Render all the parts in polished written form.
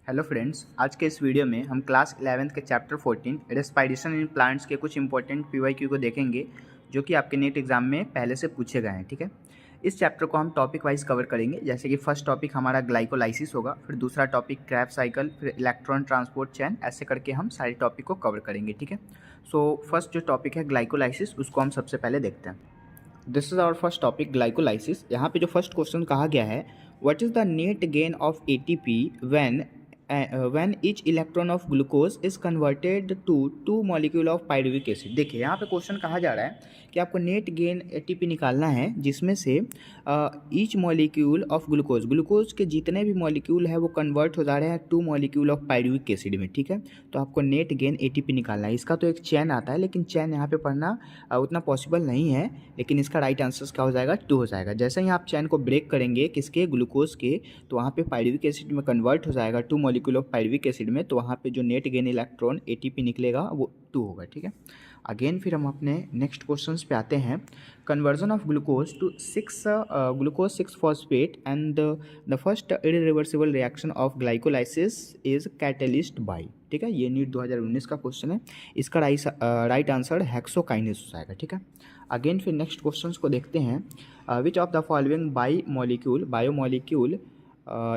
Hello friends, आज के इस वीडियो में हम क्लास 11th के चैप्टर 14 रेस्पिरेशन इन प्लांट्स के कुछ इंपॉर्टेंट पीवाईक्यू को देखेंगे जो कि आपके नीट एग्जाम में पहले से पूछे गए हैं। ठीक है, इस चैप्टर को हम टॉपिक वाइज कवर करेंगे। जैसे कि फर्स्ट टॉपिक हमारा ग्लाइकोलाइसिस होगा, फिर दूसरा टॉपिक क्रैब साइकिल, फिर इलेक्ट्रॉन ट्रांसपोर्ट चेन, ऐसे करके हम सारे टॉपिक को कवर करेंगे। ठीक है, सो फर्स्ट जो टॉपिक है ग्लाइकोलाइसिस, उसको हम सबसे पहले देखते हैं। This is our first topic glycolysis. यहाँ पे जो फर्स्ट क्वेश्चन कहा गया है, what is the net gain of ATP when each electron of glucose is converted to 2 molecule of pyruvic acid। देखिए यहाँ पे क्वेश्चन कहा जा रहा है कि आपको नेट गेन एटीपी निकालना है जिसमें से ईच मॉलिक्यूल ऑफ ग्लूकोज के जितने भी मॉलिक्यूल है वो कन्वर्ट हो जा रहे हैं 2 मॉलिक्यूल ऑफ पायरुविक एसिड में। ठीक है, तो आपको नेट गेन एटीपी निकालना है। इसका तो एक चैन आता है, लेकिन चैन यहाँ पे पढ़ना उतना पॉसिबल नहीं है, लेकिन इसका राइट आंसर क्या हो जाएगा, 2 हो जाएगा। जैसे ही आप चैन को ब्रेक करेंगे किसके, ग्लूकोज के, तो वहाँ पे पायरुविक एसिड में कन्वर्ट हो जाएगा 2 मॉलिक्यूल ऑफ पायरुविक एसिड में, तो वहाँ पे जो नेट गेन इलेक्ट्रॉन एटीपी निकलेगा वो 2 होगा। ठीक है, अगेन फिर हम अपने नेक्स्ट क्वेश्चंस पे आते हैं। Conversion of glucose to 6 phosphate and the first irreversible reaction of glycolysis is catalyst by. ठीक है, ये नीट 2019 का क्वेश्चन है। इसका राइट आंसर हेक्सोकाइनेस हो जाएगा। ठीक है, अगेन फिर नेक्स्ट क्वेश्चंस को देखते हैं। विच of the following biomolecule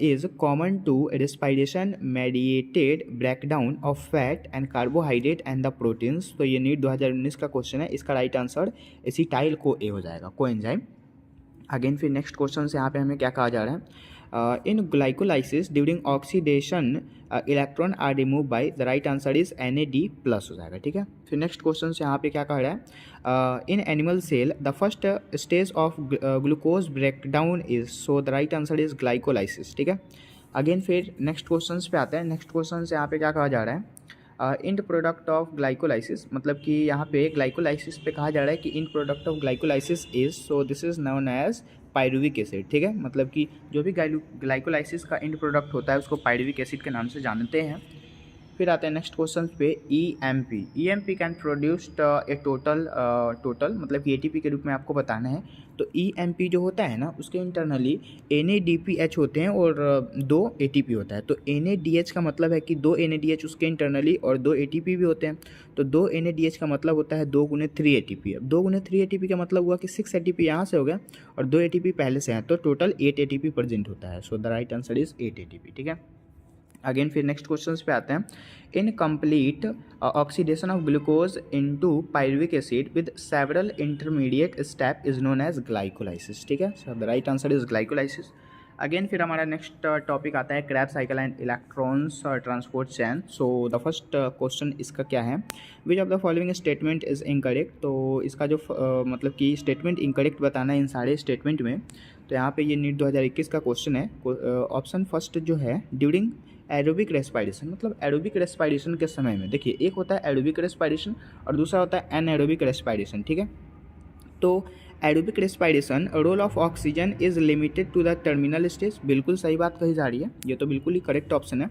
is common to respiration mediated breakdown of fat and carbohydrate and the proteins। तो ये नीट 2019 का क्वेश्चन है। इसका right answer acetyl co A हो जाएगा, कोएंजाइम। अगेन फिर नेक्स्ट क्वेश्चन से यहाँ पे हमें क्या कहा जा रहा है, in glycolysis during oxidation electron are remove by, the right answer is Na++ हो जाएगा। ठीक है, फिर नेक्स्ट क्वेश्चन से यहाँ पे क्या कह रहा है, in animal cell the first stage of glucose breakdown is, so the right answer is glycolysis. ठीक है, अगेन फिर नेक्स्ट क्वेश्चन पे आते हैं। नेक्स्ट क्वेश्चन से यहाँ पे क्या कहा जा रहा है, इंड प्रोडक्ट ऑफ ग्लाइकोलाइसिस, मतलब कि यहाँ पे ग्लाइकोलाइसिस पे कहा जा रहा है कि end product of glycolysis is, so this is known as pyruvic acid. ठीक है, मतलब कि जो भी ग्लाइकोलाइसिस का इंड प्रोडक्ट होता है उसको पायरुविक एसिड के नाम से जानते हैं। फिर आते हैं नेक्स्ट क्वेश्चन पे, EMP can produce a total, मतलब कि ATP के रूप में आपको बताना है। तो EMP जो होता है ना, उसके इंटरनली NADPH होते हैं और 2 ATP होता है। तो NADH का मतलब है कि 2 NADH उसके इंटरनली और 2 ATP भी होते हैं। तो 2 NADH का मतलब होता है 2 × 3 ATP। अब 2 × 3 ATP का मतलब हुआ कि 6 ATP यहाँ से हो गया और 2 ATP पहले से हैं, तो टोटल 8 ATP प्रेजेंट होता है। So the right answer is 8 ATP। ठीक है, अगेन फिर नेक्स्ट क्वेश्चन पे आते हैं। In complete oxidation of glucose into pyruvic acid with several intermediate step is known as glycolysis. ठीक है, so the right answer is glycolysis. Again फिर हमारा नेक्स्ट टॉपिक आता है Krebs cycle and electrons transport chain. So the first question इसका क्या है, which of the following statement is incorrect. तो इसका जो मतलब कि स्टेटमेंट इनकरेक्ट बताना है इन सारे स्टेटमेंट में। तो यहाँ पे ये नीट 2021 का क्वेश्चन है। ऑप्शन फर्स्ट जो है, ड्यूरिंग एरोबिक रेस्पिरेशन, मतलब एरोबिक रेस्पिरेशन के समय में, देखिए एक होता है एरोबिक रेस्पिरेशन और दूसरा होता है एनएरोबिक रेस्पिरेशन। ठीक है, तो aerobic respiration role of oxygen is limited to the terminal stage, बिल्कुल सही बात कही जा रही है, ये तो बिल्कुल ही करेक्ट ऑप्शन है।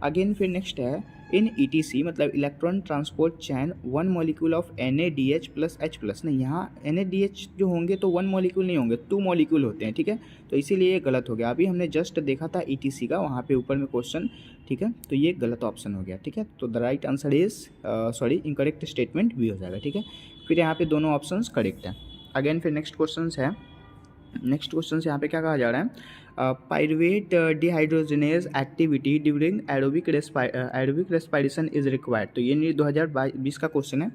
अगेन फिर नेक्स्ट है, इन ETC मतलब electron transport chain 1 molecule of NADH+H+, नहीं, यहाँ NADH जो होंगे तो 1 मॉलिक्यूल नहीं होंगे, 2 मॉलिक्यूल होते हैं। ठीक है, तो इसीलिए ये गलत हो गया। अभी हमने जस्ट देखा था ETC का, वहाँ पे ऊपर में क्वेश्चन। ठीक है, तो ये गलत ऑप्शन हो गया। ठीक है, तो the right answer is incorrect statement भी हो जाएगा। ठीक है, फिर यहाँ पे दोनों ऑप्शन करेक्ट हैं। अगेन फिर नेक्स्ट क्वेश्चन है। नेक्स्ट क्वेश्चन यहाँ पे क्या कहा जा रहा है, pyruvate dehydrogenase activity during aerobic respiration is required. तो ये नीट 2020 का क्वेश्चन है।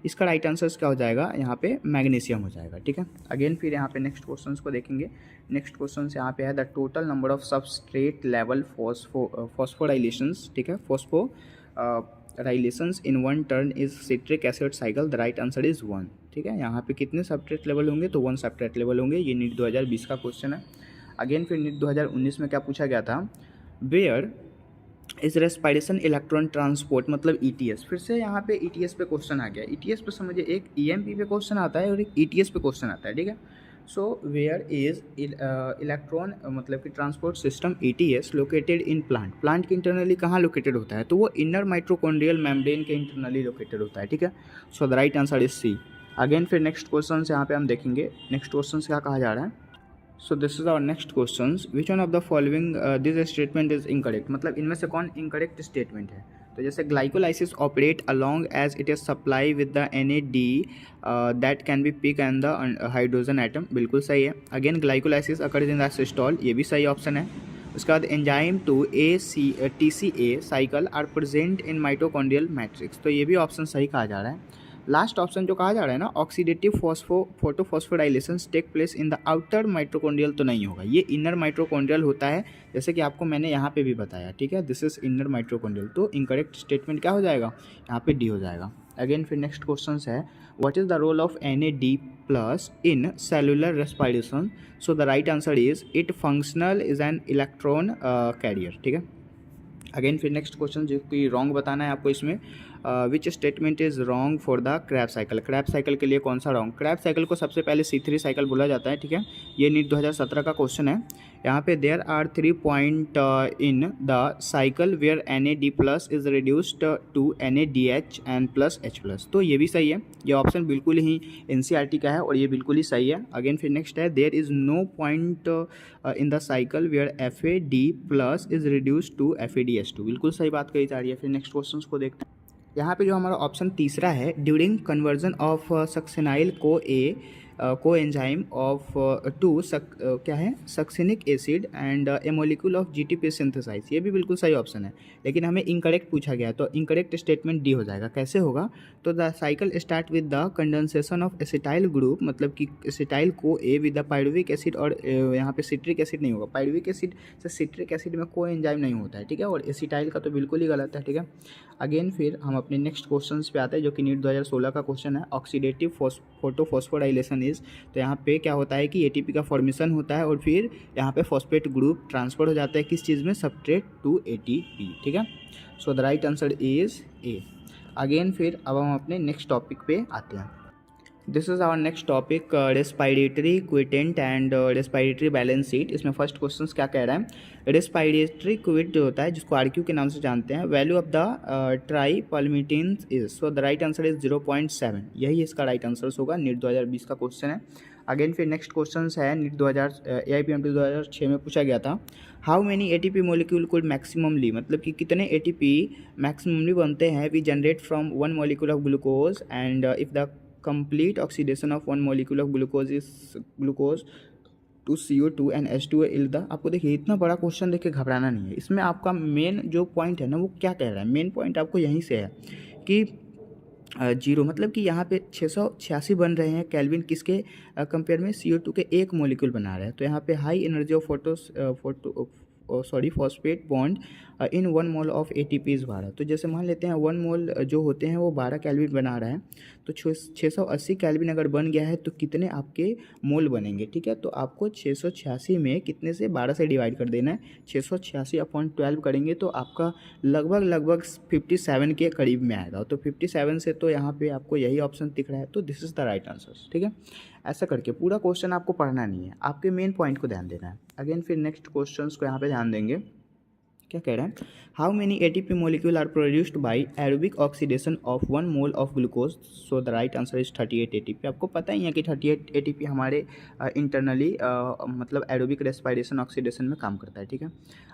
इसका राइट आंसर क्या हो जाएगा, यहाँ पे मैग्नीशियम हो जाएगा। ठीक है, अगेन फिर यहाँ पे नेक्स्ट क्वेश्चन को देखेंगे। नेक्स्ट क्वेश्चन यहाँ पे है, the total number of substrate level phosphorylations, ठीक है, phosphorylations in 1 turn is citric acid cycle, the right answer is 1। ठीक है, यहाँ पे कितने सबस्ट्रेट लेवल होंगे, तो 1 सबस्ट्रेट लेवल होंगे। ये नीट 2020 का क्वेश्चन है। अगेन फिर नीट 2019 में क्या पूछा गया था, where is respiration electron transport, मतलब ETS। फिर से यहाँ पे ETS पे क्वेश्चन आ गया। ETS पे समझिए, एक EMP पे क्वेश्चन आता है और एक ETS पे क्वेश्चन आता है। ठीक है, सो वेयर इज इलेक्ट्रॉन मतलब कि transport system ETS located in plant के इंटरनली कहाँ लोकेटेड होता है, तो वो इनर माइट्रोकॉन्ड्रियल मेम्ब्रेन के इंटरनली लोकेटेड होता है। ठीक है, so the right answer is C। Again फिर नेक्स्ट क्वेश्चन यहाँ पे हम देखेंगे। नेक्स्ट क्वेश्चन क्या कहा जा रहा है, so this is our next question, which one of the following this statement is incorrect, मतलब इनमें से कौन इनकरेक्ट स्टेटमेंट है। तो जैसे glycolysis operate along as it is supply with the NAD that can be pick and the hydrogen atom, बिल्कुल सही है। Again glycolysis occurs in the cytosol, ये भी सही ऑप्शन है। उसके बाद enzyme to TCA cycle are present in mitochondrial matrix, तो ये भी ऑप्शन सही कहा जा रहा है। लास्ट ऑप्शन जो कहा जा रहा है ना, oxidative photophosphorylation take place in the outer mitochondrial, तो नहीं होगा, ये इनर माइटोकॉन्ड्रियल होता है, जैसे कि आपको मैंने यहाँ पे भी बताया, ठीक है। दिस इज इनर माइटोकॉन्ड्रियल, तो इनकरेक्ट स्टेटमेंट क्या हो जाएगा, यहाँ पे डी हो जाएगा। अगेन फिर नेक्स्ट क्वेश्चन है, what is the role of NAD plus in cellular respiration. So the right answer is it functional is an electron carrier, ठीक है। अगेन फिर नेक्स्ट क्वेश्चन जो कि रॉन्ग बताना है आपको इसमें, which statement is wrong for the Krebs cycle, Krebs cycle के लिए कौन सा रॉन्ग। क्रैब साइकिल को सबसे पहले C3 साइकिल बोला जाता है, ठीक है। ये नीट 2017 का क्वेश्चन है। यहाँ पे there are 3 point in the cycle where NAD plus is reduced to NADH and plus H plus, तो ये भी सही है, ये ऑप्शन बिल्कुल ही NCERT का है और ये बिल्कुल ही सही है। अगेन फिर नेक्स्ट है, there is no point in the cycle where FAD plus is reduced to FADH2, बिल्कुल सही बात कही जा रही है। फिर नेक्स्ट क्वेश्चन को देखते हैं। यहाँ पे जो हमारा ऑप्शन तीसरा है, during conversion of succinyl coenzyme of to क्या है succinic acid and a molecule of GTP synthesize, ये भी बिल्कुल सही ऑप्शन है, लेकिन हमें इनकरेक्ट पूछा गया, तो इनकरेक्ट स्टेटमेंट डी हो जाएगा। कैसे होगा, तो the cycle start with the condensation of acetyl group, मतलब कि acetyl co A with the pyruvic acid, और यहाँ पे सिट्रिक एसिड नहीं होगा, पायरुविक एसिड से सिट्रिक एसिड में कोई एंजाइम नहीं होता है, ठीक है, और एसिटाइल का तो बिल्कुल ही गलत है, ठीक है। अगेन फिर हम अपने नेक्स्ट क्वेश्चन पे आते हैं, जो कि नीट 2016 का क्वेश्चन है, ऑक्सीडेटिव फोटोफॉस्फोडाइलेशन इज, तो यहाँ पे क्या होता है कि ATP का फॉर्मेशन होता है और फिर यहाँ पे फॉस्फेट ग्रुप ट्रांसफर हो जाता है किस चीज़ में, सबस्ट्रेट टू ATP, ठीक है। So the right answer is A. Again फिर अब हम अपने नेक्स्ट टॉपिक पे आते हैं। This is our next topic, respiratory quotient and respiratory balance sheet. इसमें फर्स्ट क्वेश्चन क्या कह रहा है, रेस्पिरेटरी क्विट जो होता है, जिसको RQ के नाम से जानते हैं, value of the tripalmitins is, so the right answer is 0.7, यही इसका राइट आंसर होगा। नीट 2020 का क्वेश्चन है। अगेन फिर नेक्स्ट क्वेश्चन है, नीट 2000 AIPMT 2006 में पूछा गया था, how many ATP molecule could maximally, मतलब कि कितने ATP मैक्सिममली बनते हैं, we generate from one molecule of glucose and if the complete oxidation of one molecule of glucose is glucose to CO2 and H2O ill the. आपको देखिए इतना बड़ा question देख के घबराना नहीं है, इसमें आपका मेन जो पॉइंट है ना, वो क्या कह रहा है, मेन पॉइंट आपको यहीं से है कि जीरो, मतलब कि यहाँ पे 686 बन रहे हैं केल्विन, किसके कंपेयर में, CO2 के एक मोलिक्यूल बना रहे हैं, तो यहाँ पे high energy of phosphate bond in 1 mole of ATP is 12। तो जैसे मान लेते हैं 1 मोल जो होते हैं वो 12 केल्विन बना रहा है, तो 680 केल्विन अगर बन गया है तो कितने आपके मोल बनेंगे, ठीक है। तो आपको 686 में कितने से 12 से डिवाइड कर देना है, 686/12 करेंगे तो आपका लगभग 57 के करीब में आएगा, तो 57 से तो यहाँ पे आपको यही ऑप्शन दिख रहा है, तो this is the right answer, ठीक है। ऐसा करके पूरा क्वेश्चन आपको पढ़ना नहीं है, आपके मेन पॉइंट को ध्यान देना है। अगेन फिर नेक्स्ट क्वेश्चंस को यहाँ पे ध्यान देंगे, क्या कह रहा है, how many ATP molecule are produced by aerobic oxidation of 1 mole of glucose, so the right answer is 38 ATP। आपको पता ही है कि 38 ATP हमारे इंटरनली मतलब एरोबिक रेस्पिरेशन ऑक्सीडेशन में काम करता है, ठीक है।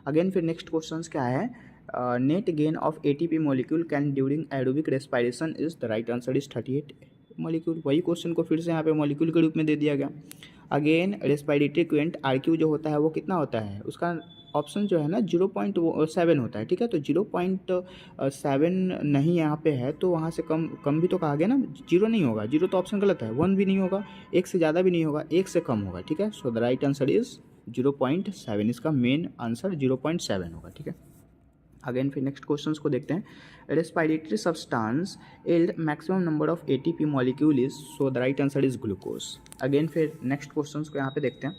अगेन फिर नेक्स्ट क्वेश्चन क्या है, net gain of ATP molecule can during aerobic respiration is, the right answer is 38 molecule. वही क्वेश्चन को फिर से यहाँ पे मोलिक्यूल के रूप में दे दिया गया। अगेन रेस्पिरेटरी क्विंट RQ जो होता है वो कितना होता है, उसका ऑप्शन जो है ना 0.7 होता है, ठीक है। तो 0.7 नहीं यहाँ पे है, तो वहाँ से कम भी तो कहा गया ना, 0 नहीं होगा, 0 तो ऑप्शन गलत है, 1 भी नहीं होगा, 1 से ज़्यादा भी नहीं होगा, 1 से कम होगा, ठीक है। So the right answer is 0.7, इसका मेन आंसर 0.7 होगा, ठीक है। अगेन फिर नेक्स्ट क्वेश्चंस को देखते हैं, respiratory substance yield maximum number of ATP molecule is, so the right answer is glucose. Again फिर नेक्स्ट क्वेश्चंस को यहाँ पे देखते हैं,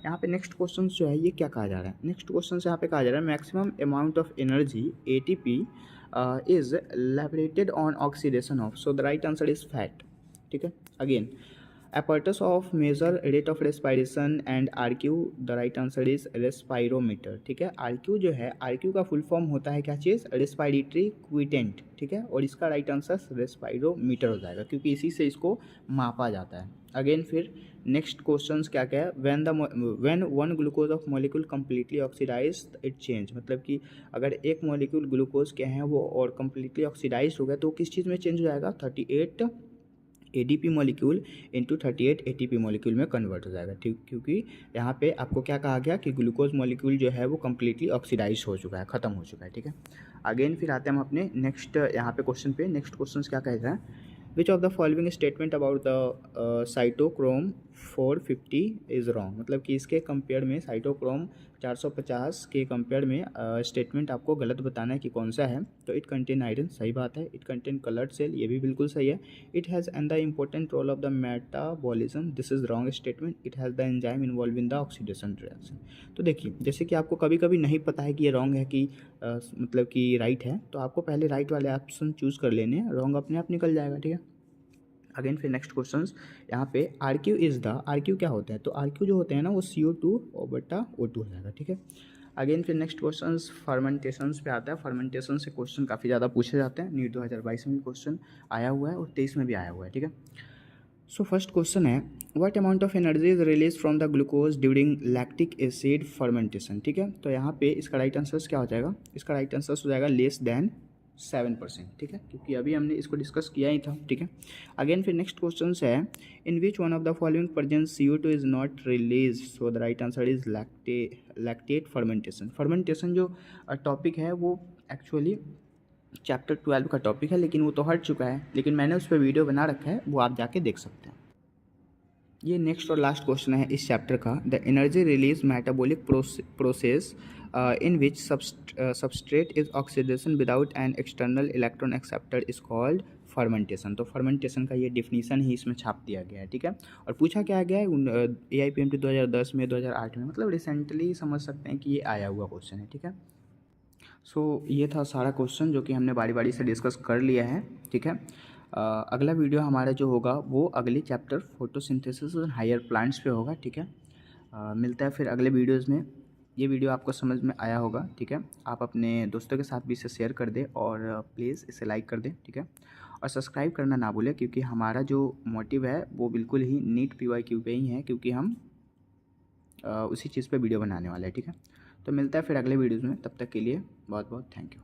यहाँ पे नेक्स्ट क्वेश्चन जो है ये क्या कहा जा रहा है, नेक्स्ट क्वेश्चन यहाँ पे कहा जा रहा है, maximum amount of energy ATP is liberated on oxidation of, so the right answer is fat, ठीक है। Again apparatus of measure rate of respiration and RQ, the right answer is respirometer। ठीक है, RQ जो है, RQ का full form होता है क्या चीज़, रेस्पिरेटरी क्विटेंट। ठीक है, और इसका राइट आंसर रेस्पायरोमीटर हो जाएगा, क्योंकि इसी से इसको मापा जाता है। अगेन फिर नेक्स्ट क्वेश्चन क्या क्या है, when one glucose of molecule completely oxidize it change, मतलब कि अगर एक मॉलिक्यूल ग्लूकोज के हैं वो और कम्प्लीटली ऑक्सीडाइज हो गया तो किस चीज़ में चेंज हो जाएगा, 38 ADP molecule into 38 ATP molecule में कन्वर्ट हो जाएगा। ठीक, क्योंकि यहाँ पे आपको क्या कहा गया कि ग्लूकोज मॉलिक्यूल जो है वो कम्प्लीटली ऑक्सीडाइज हो चुका है, ख़त्म हो चुका है। ठीक है, अगेन फिर आते हैं हम अपने नेक्स्ट यहाँ पे क्वेश्चन पे। नेक्स्ट क्वेश्चन क्या कहते हैं, विच of the following statement about the cytochrome 450 is wrong, मतलब कि इसके कंपेयर में साइटोक्रोम 450 के कंपेयर में स्टेटमेंट आपको गलत बताना है कि कौन सा है। तो इट कंटेन आयरन, सही बात है। इट कंटेन कलर्ड सेल, ये भी बिल्कुल सही है। It has and the important role of the metabolism, this is wrong statement. It has the enzyme involve in the oxidation reaction. तो देखिए, जैसे कि आपको कभी कभी नहीं पता है कि ये रॉन्ग है कि मतलब कि राइट है, तो आपको पहले राइट वाले ऑप्शन चूज़ कर लेने हैं, रॉन्ग अपने आप निकल जाएगा। ठीक है, अगेन फिर नेक्स्ट क्वेश्चन यहाँ पे RQ इज़ द, RQ क्या होता है, तो RQ जो होते हैं ना वो CO2 बटा O2 हो जाएगा। ठीक है, अगेन फिर नेक्स्ट क्वेश्चन फर्मेंटेशन पे आता है। फर्मेंटेशन से क्वेश्चन काफ़ी ज़्यादा पूछे जाते हैं, नीट 2022 में भी क्वेश्चन आया हुआ है और 23 में भी आया हुआ है। ठीक है, सो फर्स्ट क्वेश्चन है, what amount of energy is release from the glucose during lactic acid fermentation. ठीक है, तो यहाँ पे इसका राइट आंसर क्या हो जाएगा, इसका राइट आंसर हो जाएगा लेस देन 7%। ठीक है, क्योंकि अभी हमने इसको डिस्कस किया ही था। ठीक है, अगेन फिर नेक्स्ट क्वेश्चन है, in which one of the following present CO2 is not release, so the right answer is lactate fermentation. Fermentation जो टॉपिक है वो एक्चुअली चैप्टर 12 का टॉपिक है, लेकिन वो तो हट चुका है, लेकिन मैंने उस पर वीडियो बना रखा है, वो आप जाके देख सकते हैं। ये नेक्स्ट और लास्ट क्वेश्चन है इस चैप्टर का, the energy release metabolic process in which substrate is oxidation without an external electron acceptor is called fermentation. तो फर्मेंटेशन का ये डिफिनीशन ही इसमें छाप दिया गया है। ठीक है, और पूछा क्या गया है AIPMT 2010 में, 2008 में, मतलब रिसेंटली समझ सकते हैं कि ये आया हुआ क्वेश्चन है। ठीक है, सो ये था सारा क्वेश्चन जो कि हमने बारी बारी से डिस्कस कर लिया है। ठीक है, अगला वीडियो हमारा जो होगा वो अगली चैप्टर फोटोसिंथेसिस और हायर प्लांट्स पे होगा। ठीक है, मिलता है फिर अगले वीडियोज़ में। ये वीडियो आपको समझ में आया होगा। ठीक है, आप अपने दोस्तों के साथ भी इसे शेयर कर दें और प्लीज़ इसे लाइक कर दें। ठीक है, और सब्सक्राइब करना ना भूलें, क्योंकि हमारा जो मोटिव है वो बिल्कुल ही नीट PYQ पे ही है, क्योंकि हम उसी चीज़ पे वीडियो बनाने वाले हैं। ठीक है, तो मिलता है फिर अगले वीडियोज़ में, तब तक के लिए बहुत बहुत थैंक यू।